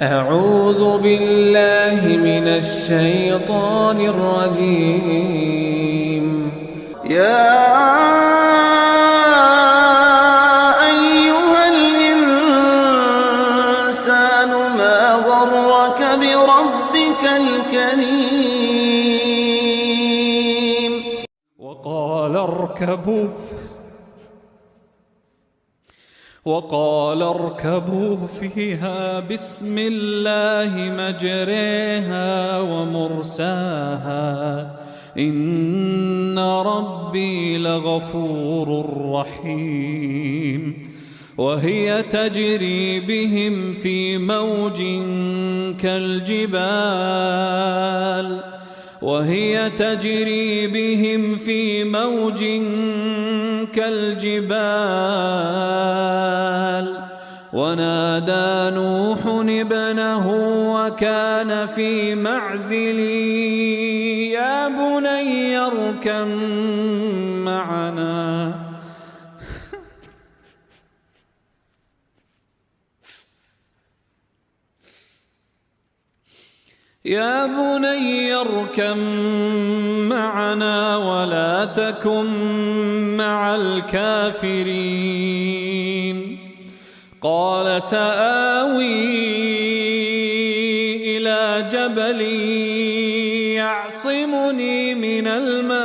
أعوذ بالله من الشيطان الرجيم. يا أيها الإنسان ما غرك بربك الكريم. وقال اركبوا فيها بسم الله مجريها ومرساها إن ربي لغفور رحيم. وهي تجري بهم في موج كالجبال ونادى نوح ابنه وكان في معزل يا بني اركب معنا ولا تكن مع الكافرين. قال سآوي إلى جبل يعصمني من الماء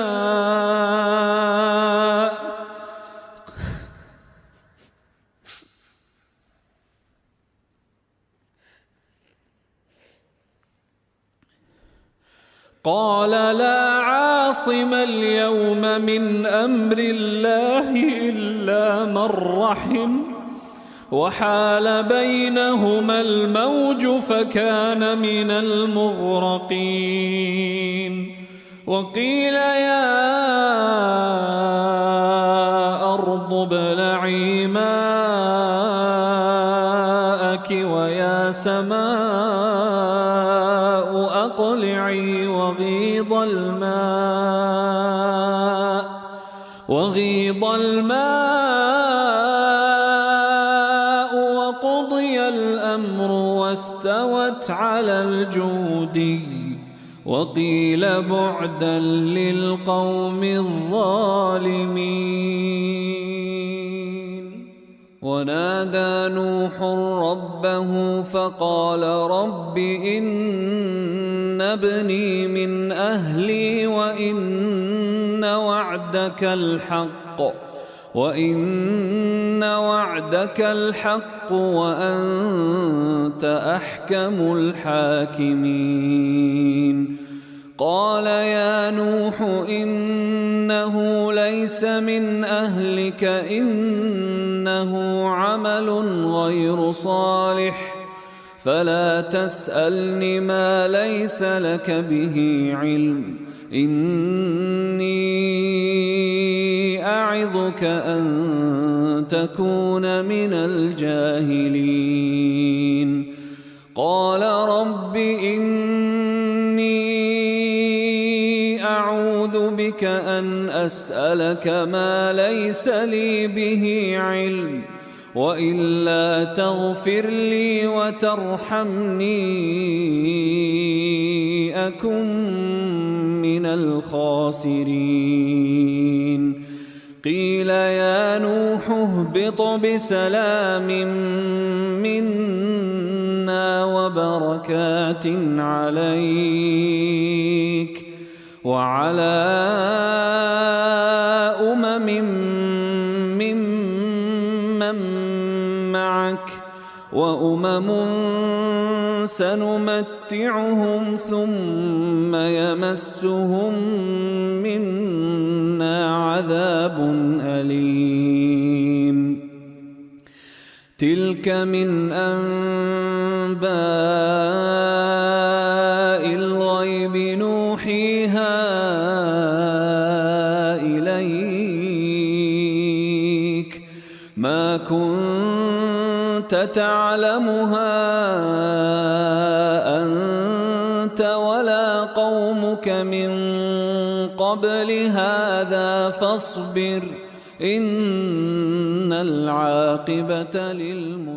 قال لا عاصم اليوم من أمر الله إلا من رحم وحال بينهما الموج فكان من المغرقين. وقيل يا أرض ابلعي ماءك ويا سماء أقلعي وغيض الماء وقضي الأمر واستوت على الجودي وقيل بعدا للقوم الظالمين. ونادى نوح ربه فقال رب إن ابني من أهلي وإن وعدك الحق وأنت أحكم الحاكمين. قال يا نوح إنه ليس من أهلك إنه عمل غير صالح فلا تسألني ما ليس لك به علم إني أعظك أن تكون من الجاهلين. قال رب إني أعوذ بك أن أسألك ما ليس لي به علم وإلا تغفر لي وترحمني أكن من الخاسرين. قيل يا نوح اهبط بسلام منا وبركات عليك وعلى أمم ممن معك وأمم سنمتعهم ثم يمسهم منا عذاب أليم. تلك من أنباء الغيب نوحيها إليك ما كنت تعلمها أنت ولا قومك من قبل هذا فاصبر إن العاقبة للمتقين.